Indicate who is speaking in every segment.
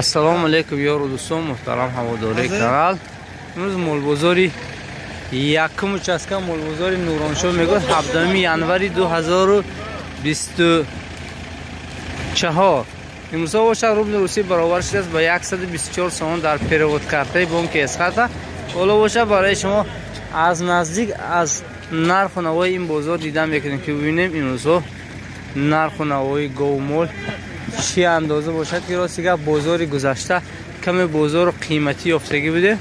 Speaker 1: Assalomu alaykum yoru do'stim, muhtaram havodori kanal. Imroz molbozori yakum uchastka molbozori Nuronshoh megӯяд 7 январи 2024. Имрӯза боша рубли русӣ баробар шудааст ба 124 сомон дар переводкартаи бонки Эсхата. ҳоло боша барои шумо аз наздик аз нарху навои ин бозор дида мекунем ки бибинем имрӯзо нарху навои говмол чӣ андоза бошад ки рости гап бозори гузашта каме бозору қиматӣ ёфтагӣ будем.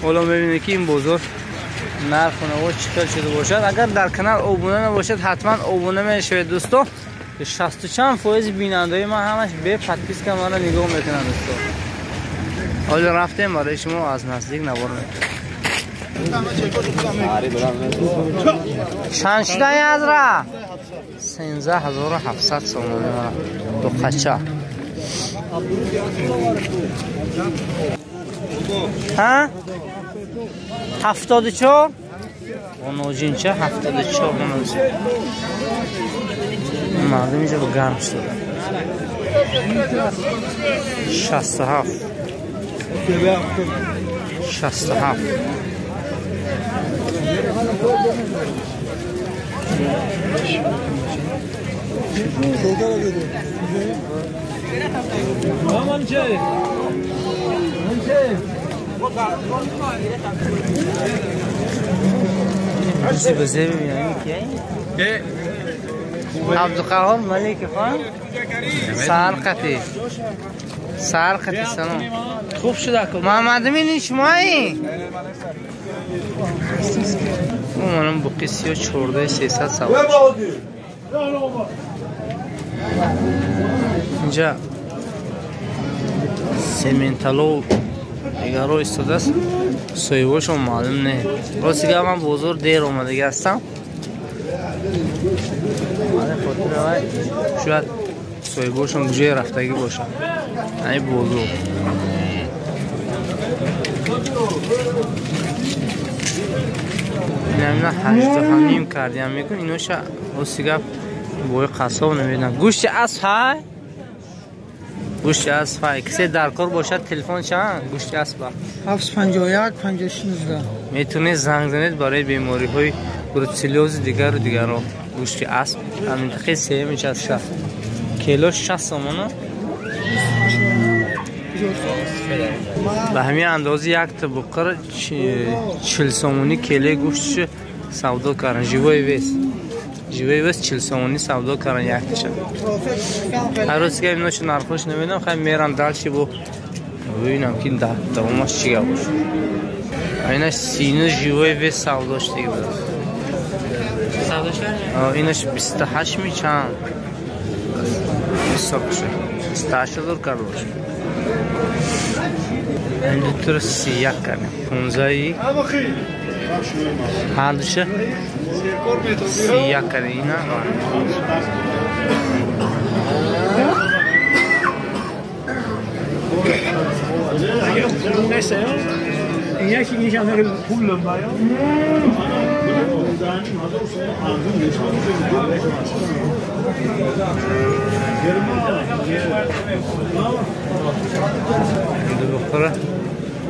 Speaker 1: ҳоло мебинем ки ин бозор нарху наво чӣ хел шуда бошад. агар дар канал обуна набошад ҳатман обуна мешавед дӯсто. 60 чанд фоизи бинандаи ман ҳамаш бе подписка мана нигоҳ мекунанд дӯсто. ҳоло рафтем барои шумо аз наздик навор мекунем. чанд шудаи азра 13700 сомони мана дуқача. ها 74 اونوجینچه 74 اونوجین مردم اینجا رو گرم شده 67 67 چیزی بزرگ می‌بینی که عبدالقهار ملیک خان سرقتی سلام خوب شده محمد امین شمایی منم با قصه 14300 سوار اینجا سمنتالو اگرو ایستاده است سویوشون معلوم نه. راستی که من بزرگ دیر اومده هستم شاید سویوشون گوشه رفتگی باشه. این بزرگ نمیدونم 8 کردیم میکن اینو شا راستی که بوی قصاب نمیدونم. گوشت اسب های گوشت اسب های کسی در کار باشد تلفن چند گوشت اسب
Speaker 2: 751 516
Speaker 1: میتونه زنگ زنید برای بیماری های بروتسیلوز دیگر و دیگر رو. گوشت اسب همین خیلی سه میشه 60 کیلو 60 سومونه به همین اندازه یک طبقه 40 سومونی کیلو گوشت سودا کردن. جیوی وست 40 سومونی سودا کردن یک تشه. هر روز که اینو چه نرخش نمیدونم خیلی میرم دلشی با ببینم که دوامش چیه باشه. اینش سینه جیوی وست سوداش دیگه بود. سوداش کرد؟ اینش 28 می چند. حساب شه. 28 دور کرد باشه. این دکتر 31 کنه. 15 هر دوشه 31 کنه اینا.
Speaker 2: neyse ya. Yeki insanları pullum var ya.
Speaker 1: دکتر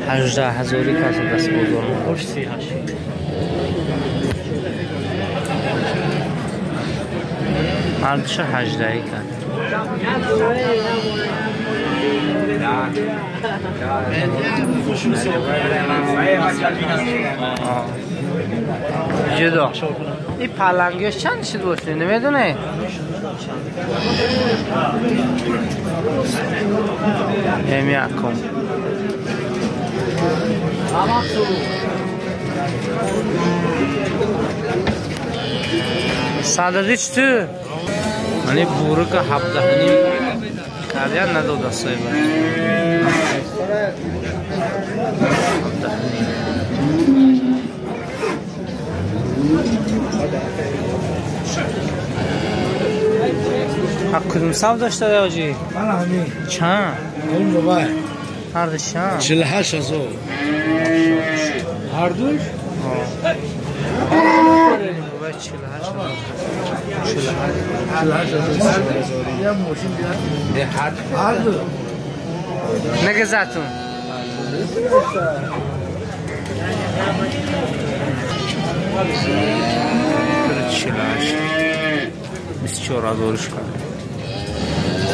Speaker 1: 18000 کاسه دست بزرگ خوش 38 مردش 18 کن جدا این پلنگش چند شد باشه نمیدونه همی اکم صدقی چطور منی بورو که 17 نیم کردن نداد دستای باید کدوم سب داشته ده آجی؟
Speaker 2: من همین
Speaker 1: چند؟
Speaker 2: این موبایل
Speaker 1: هر دشتن
Speaker 2: 48000 هر دوش؟
Speaker 1: موبایل
Speaker 2: 48 هر دو
Speaker 1: نگذاتون چلاش 24 دورش کنم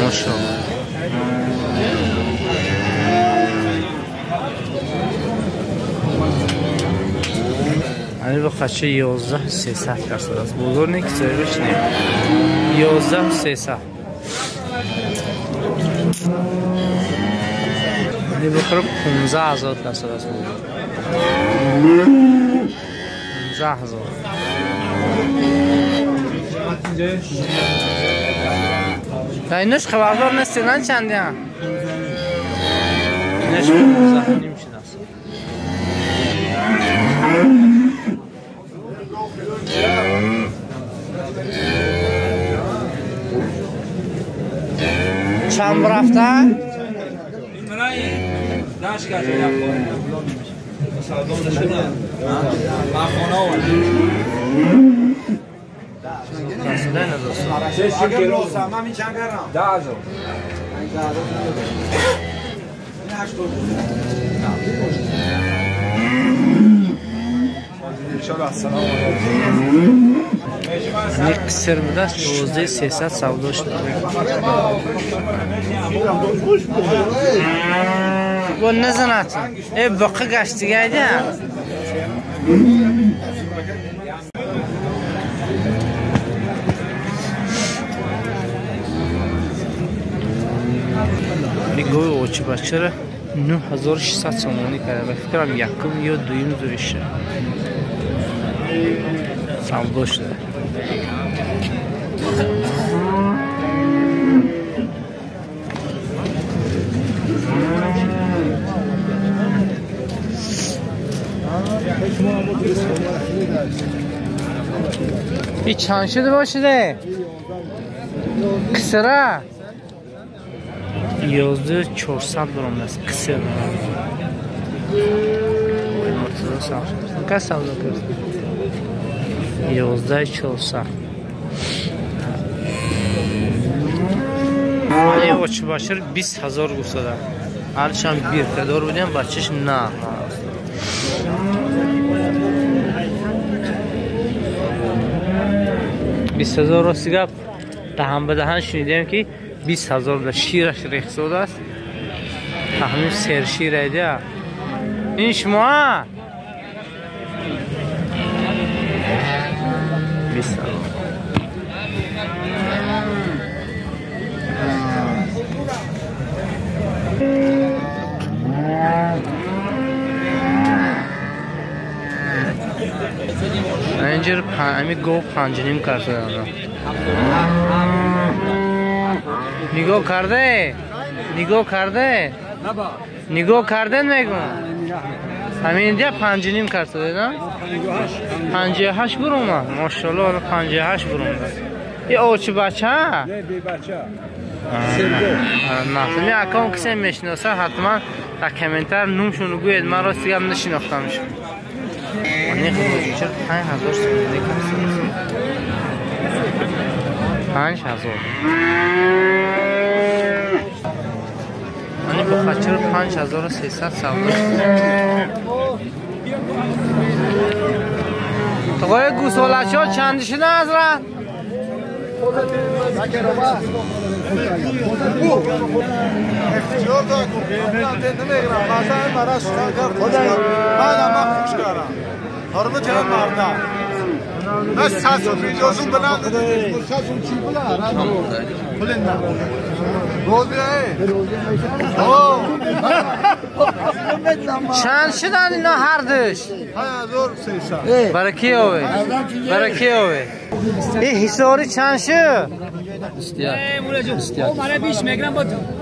Speaker 1: ماشاءالله این با خچه 11 300 درصد است بزرگ نیست سرش نیم 11 300 این بخور 15,000 درصد است 15,000 اینش خبردار نیستن چندی هم اینش 15 نمیشه است چند رفته؟ این برای داشت کرده یک کسر بوده 12,300 سودا شده با نزناتون ای باقی گشتی گایده گوی اوچی بچه 9,600 سومانی کرده و فکرم یکم یا دویم دویشه سودا شده این چند شده باشده کسره 11,400 درام است کسر کس سودا کرد 11,400 این اوچ باشر 20,000 گوساده هرچند بیر کدار بودیم بچهش نه 20,000 را سیگه دهن به دهن شنیدیم که 20,000 در شیرش ریخ سوده است همین سر شیر ایده این شما 20,000 اینجور همی گو 5.5 کرده نگاه کرده نگاه کردن میگم همین اینجا 5.5 کرده نه 58 برام ماشاءالله 58 برام این اوچ بچه نه نه اکام کسی میشناسه حتما در کامنتر نومشون گوید من راستی هم نشناختمشون نه خب چرا 5,000 سومانی کرده 5,000 من با خچر 5,300 سودا توی گوسولش ها چند شده از را؟
Speaker 3: Orada cevap vardı. Ben saçım videosunu bana saçım çiğ bana. Kulenda.
Speaker 1: چند شدن اینا هر دش؟ برای کی اوه؟ برای کی اوه؟ این حساری چند شد؟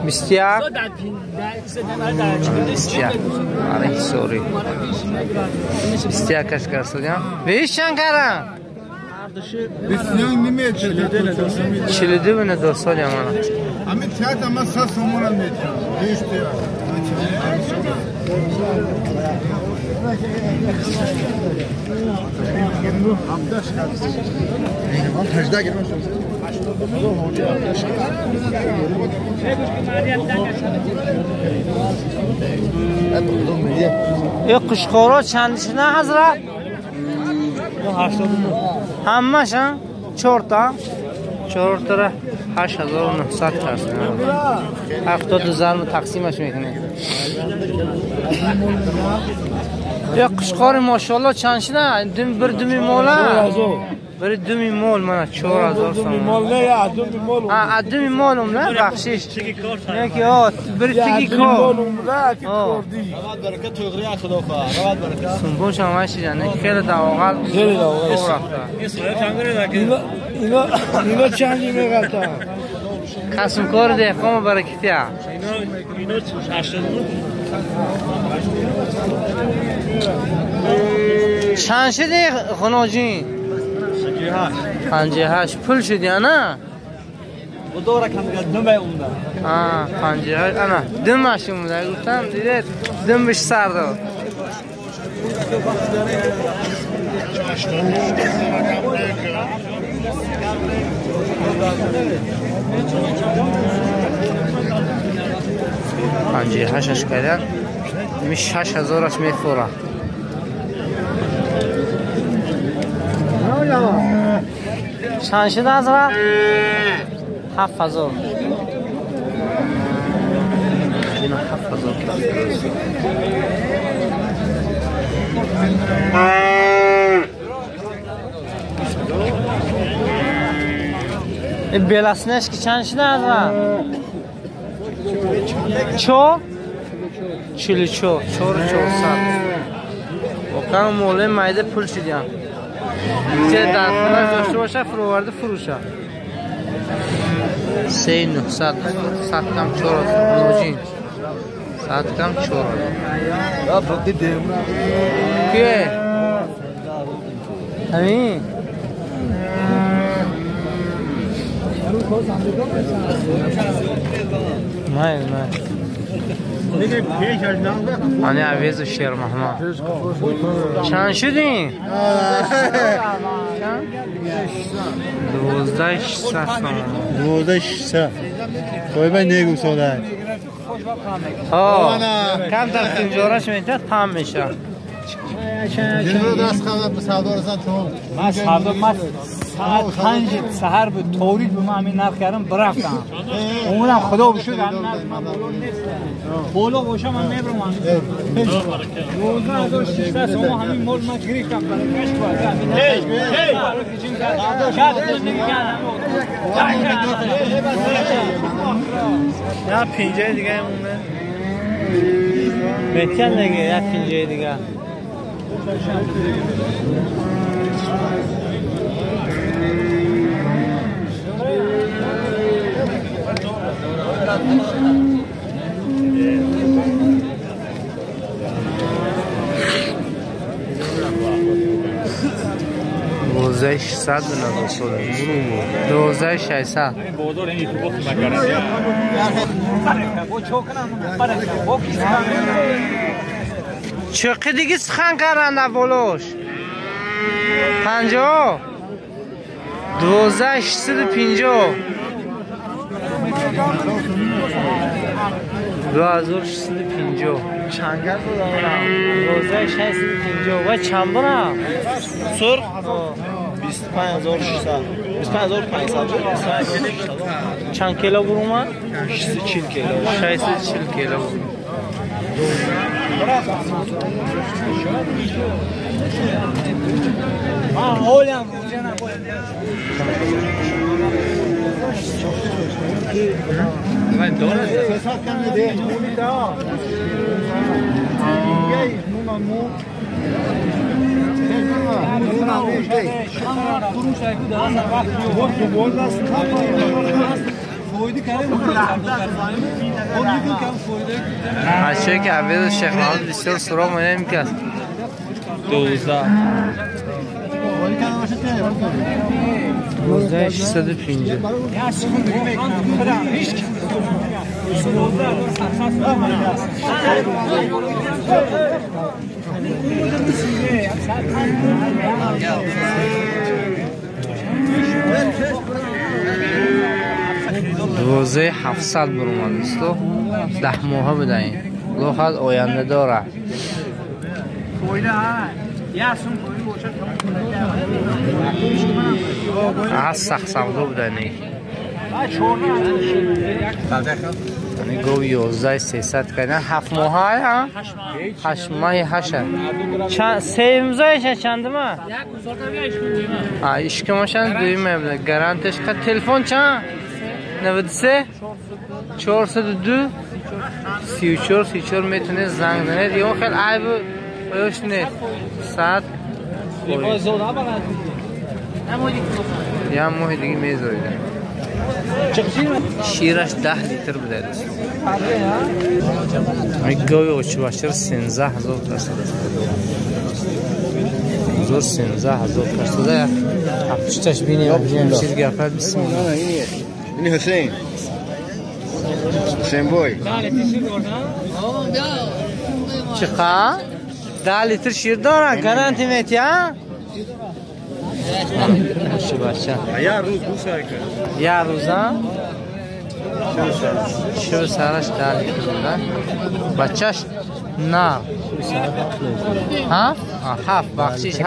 Speaker 1: 21 آره حساری 21 کش کرد ویش چند کردن؟ 42 بینه 2 سال یمانه
Speaker 3: Ama tiyat ama sas umuran ne?
Speaker 1: این قشقارا چندشونه حضرت؟ همش هم؟ 4 تا؟ 4 تا را 8900 هست 70 زرم تقسیمش میکنه یا قشقار ماشاءالله چند شده؟ بر دومی موله؟ برای دومی مول منه 4000 سوم
Speaker 2: مال نه دومی مال
Speaker 1: دومی مالم نه بخشش یکی ها برای تیگی کار
Speaker 3: برکت توغری خدا خواه
Speaker 1: سنبوش هم هشتی جانه خیلی دواغل خوب رفته
Speaker 2: اینا چندی میگفتا
Speaker 1: قسم کار دهقام برکتی ها
Speaker 2: اینا 80
Speaker 1: چند شده خناجین 58 پول شدی نه
Speaker 2: و دو رقم دم اوندا
Speaker 1: 58 انا دمش اومده گفتم دیدید دمش سر داد پنجه هشتش کردن نمی 6000 میفوره چند شده از را؟ 7000 اینا 7000 این بلاسنش که چند شده از را؟ 44 واقعا موله مایده پول شدیم چه در خونه داشته باشه فروورده فروشه 3900 100 کم 4 نوجین 100 کم 4 که همین نه آنی عویز و شیر محمد چند شدین؟
Speaker 3: 12600 کوئی باید نگو سوده
Speaker 1: کم در فنجارش میتونه تام میشه
Speaker 3: جنو دست خواهد به سودا رسن چون
Speaker 2: من سودا ساعت 5 سحر به تورید به من همین نرخ کردم برفتم اونم خدا بشود همین نرخ من بولو باشم من میبرم 12600 شما همین مول من گریختم برکش
Speaker 1: یا پینجه دیگه مونه بهتر دیگه یا پینجه دیگه دوزه 600 دوزه 600 چقدر دیگه سخن کردن بولوش 50 دوزه 650 2650 چنگل بود دوزه 650 و چند برا سرخ
Speaker 3: 25600 25500
Speaker 1: چند کیلو برو من؟
Speaker 3: 640 کیلو
Speaker 1: 640 کیلو
Speaker 2: اولم
Speaker 1: هرچه که عبید شیخ محمد بسیار سراغ منه میکرد 12 650 دوزه 700 برمان است و 10 ماه بدهیم لوحات آینده داره از سخت سودا بدهیم یعنی گو 11 300 کردن 7 ماه ها 8 ماه 8 چند سیمزایش چند ما ایش که ماشن دوی میبله گارانتش که تلفن چند 93 402 34 میتونه زنگ زنید یا خیلی عیب بایوش نیست ساعت یا ماه دیگه میذاریدن شیرش 10 لیتر بده دوست گوی اوچه باشر 13,000 درصد زور 13,000 درصد هفتش بینیم شیر گفت بسم الله
Speaker 3: اینی حسین بوی
Speaker 1: چقدر 10 لیتر شیر داره گارانتی میتی ها باشه باشه
Speaker 3: یا روز دو ساعت
Speaker 1: یا روزا شو سرش 10 لیتر بوده بچهش نه ها هفت بخشیش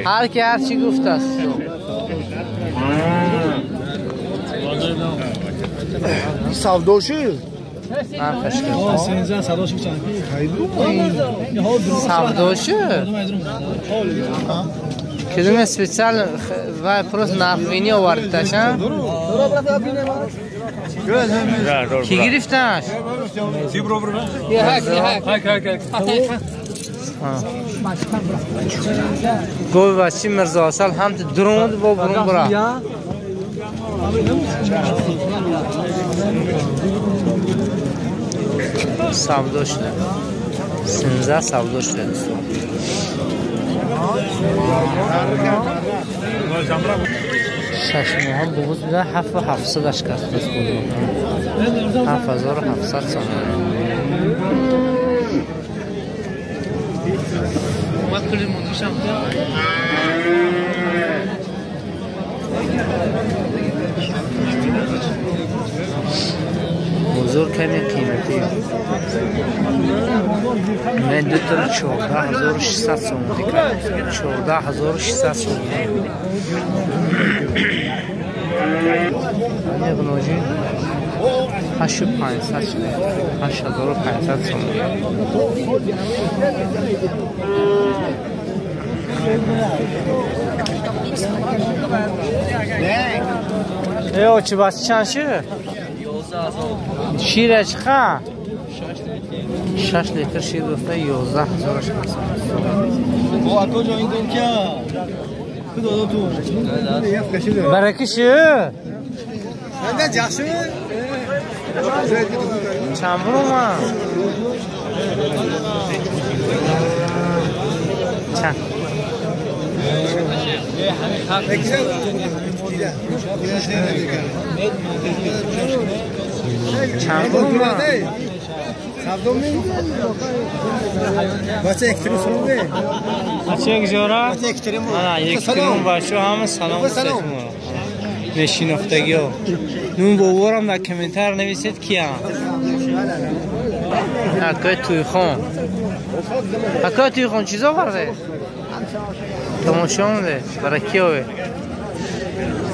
Speaker 1: هر که هر چی گفت است
Speaker 3: سوداشی
Speaker 1: سوداشی کدوم اسپیشال و پروس نافینی آوردتش ها کی گرفتش گوی بچی مرزا اصل هم دروند با برون برا سودا شده 13 سودا شده شش ماه بود بوده 7,700 اش کرد 7,700 سوم اومد کلی موندوشم بزرگ کمی قیمتی من دو تا 14,600 سوم دیگر 14,600 سوم یه بنوجی 8,500 سوم ای چی باز چند شیر؟ شیر چقدر؟ 6 لیتر شیر گفته 11,000
Speaker 3: با کجا این گم کیا کدو تو
Speaker 1: برای کی شیر؟
Speaker 3: نه جاکسون
Speaker 1: چند برو ما؟ چند؟ چند برو ما؟
Speaker 3: بچه اکتری سنوده
Speaker 1: بچه یک جورا؟
Speaker 3: بچه اکتری مو
Speaker 1: نه یک تریم باشو همه سلام نشینفتگی ها نون بابارم در کمنتر نویسید کیا حکای توی خون چیزا برده؟ تماشا مونده برای کیا به؟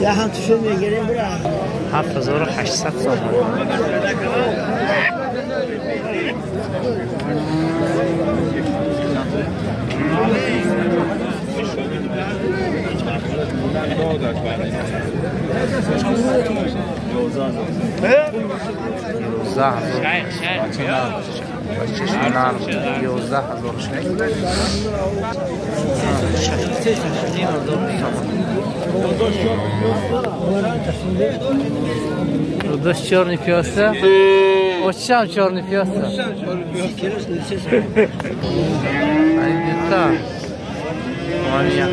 Speaker 3: یا هم توشون میگیریم برا
Speaker 1: 7,800 سوم Dość czarny piosę. Oczam czarny piosę. Ale tak. Mania.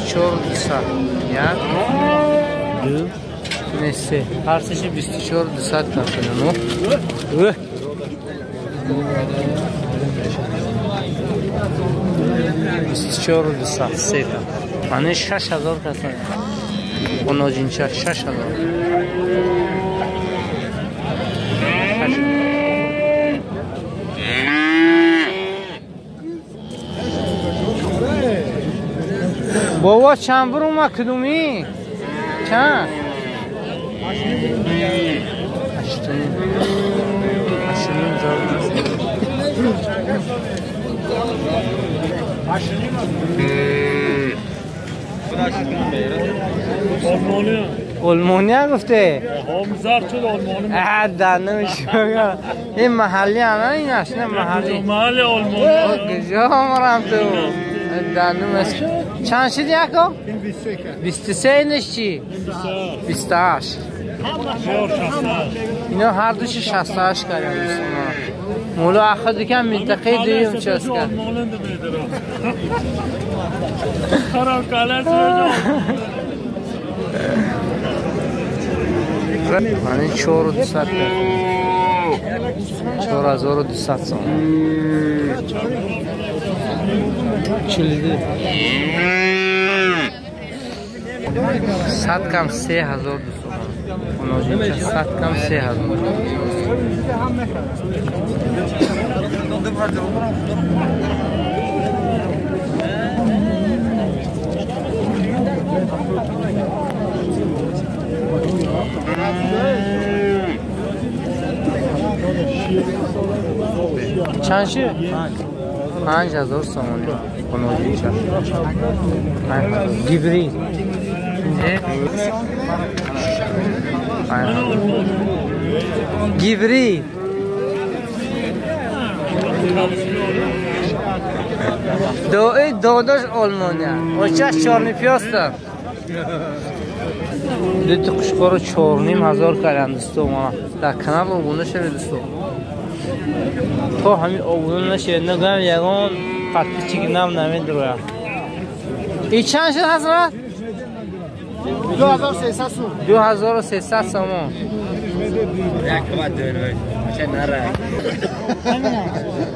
Speaker 1: Czarny sa. Jak? نسه هر سشی 24 200 کاسه نو 24 200 سه تا من 6000 کاسه اون جنچه 6000 بابا چند برو ما کدومی چند المانیا گفته
Speaker 2: همزار شد المانیا
Speaker 1: دنمش این محلی هم این اصلا محلی
Speaker 2: محل المانیا
Speaker 1: کجا مرم تو دنمش چند شد یکو؟ 23 اینش چی؟ 28 اینا هر دوشی 68 کردن مولا اخواد دیگه منطقه دویم چست کرد من این 4200 کرد 4200 سوم چلیده 100 کم 3200 اونجا 100 کم 3000 چند شه؟ 5000 سومانی اونجا گیبری گیبری داداش آلمانیا اوچه چارنی پیاسته دوتا قشقار 4500 کردن دوستو ما در کانال آبونه شده دوستو تو همین آبونه نشه نگم یکان قطعی چیگی نم نمید رویا این چند شد حضرت؟
Speaker 3: 2300 سوم
Speaker 1: 2300 سوم
Speaker 2: یک بعد داره چه نره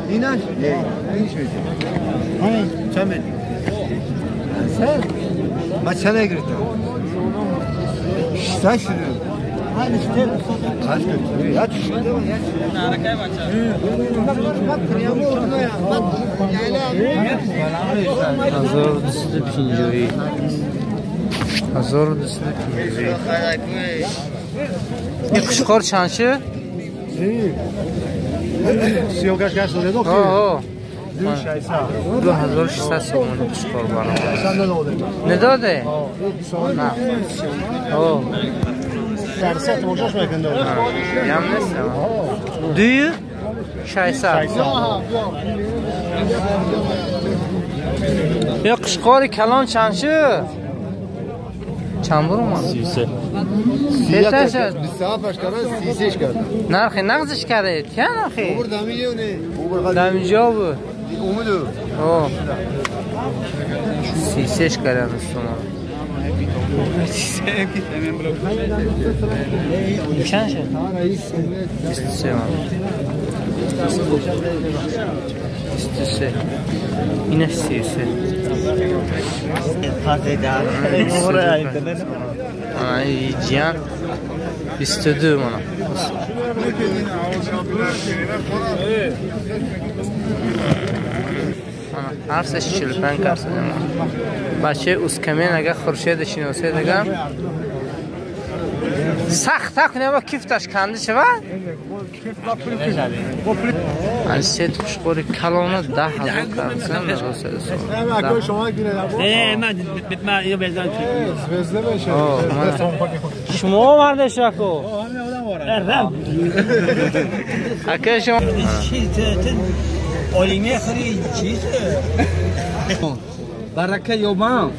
Speaker 3: اینش میده همین چند میدی من چند نگرفتم 6 شده kaç götürüyor? Yaç. Narakaya bakacağız.
Speaker 1: Hazır dışında pinjoyi. Hazır dışında pinjoyi. Ne kuşkar çanşı?
Speaker 3: Siyogaş gel soruyor doktor.
Speaker 1: Oo.
Speaker 3: 2600
Speaker 1: so'mni kuşkar bana.
Speaker 3: Sen ne oldu?
Speaker 1: Ne dade? Ne? Oo.
Speaker 3: Derset boşaş mı yakında oldu?
Speaker 1: Yalnız ama. Düğü şaysa. Ya kuşkar kalan çanşı. Çambur mu?
Speaker 3: Sise.
Speaker 1: Sise şad.
Speaker 3: Saat başkanı sise iş geldi.
Speaker 1: Narxi naqz iş kardi. Ya narxi?
Speaker 3: Over damilyonu.
Speaker 1: Damijo bu.
Speaker 3: Umudu.
Speaker 1: O. Sise iş kardi sonra. Çan şey? İstese. İstese. Yine sise. Ay cihan. İstedim ona. هر سه 45 درصد بچه اسکمین اگه خورشید شناسه دیگه سخت کنه با کیفتش کنده شود این سه خوشخوری کلانه 10,000 کرسن درسته
Speaker 2: من اینو بزن
Speaker 1: شما ورده شکو اکه شما
Speaker 2: اولیمه خری چیزه برکه یوبان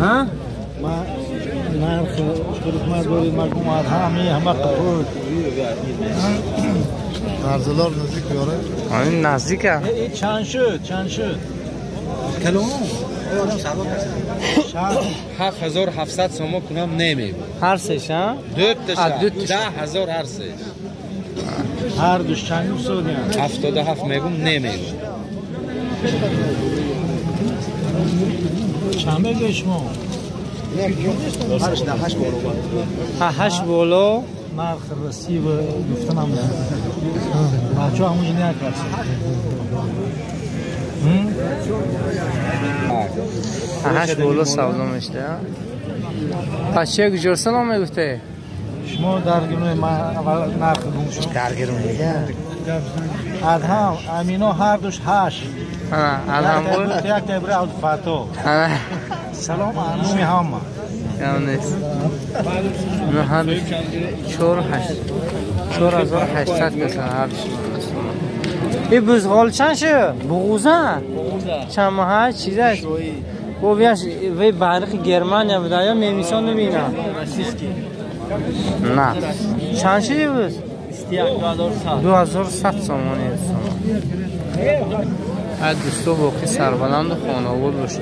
Speaker 2: ها
Speaker 3: ما نرخ خدمتگزاری مردم همه قبول ارزلار نزدیک بیاره
Speaker 1: این نزدیکه
Speaker 2: چند شد کلون
Speaker 4: 7700 سوم کنم نمیگم.
Speaker 1: هر سهش ها؟
Speaker 4: دو تاش.
Speaker 1: دو تاش.
Speaker 4: 10000 هر سه.
Speaker 2: هر دوش چند سودیم؟
Speaker 4: 77 میگم نمیگم.
Speaker 2: چند بگه شما؟
Speaker 3: هرش ده 8 بولو.
Speaker 1: 8 بولو.
Speaker 2: نرخ رسی و گفتم هم بچه همون اینه کرد.
Speaker 1: 8 بولو سودا میشه. پس چه گجرسن هم میگفته؟
Speaker 2: شما درگیرونه ما اول نرخ گم شد.
Speaker 1: درگیرونه دیگه.
Speaker 2: ادهم امینو هر دوش 8.
Speaker 1: ادهم بود.
Speaker 2: یک تبره از فاتو. سلام عمومی هم.
Speaker 1: نیست. نه هر 4800 مثلا هر این بزغال چند شه؟ بغوزن؟ چند ماه چیزش؟ او بیاش وی برق گرمانیا بوده یا میمیسان نبینم؟ نه چند شه بود؟ 2100 سامانی هر دوستو باقی سربلند و خانه بود باشه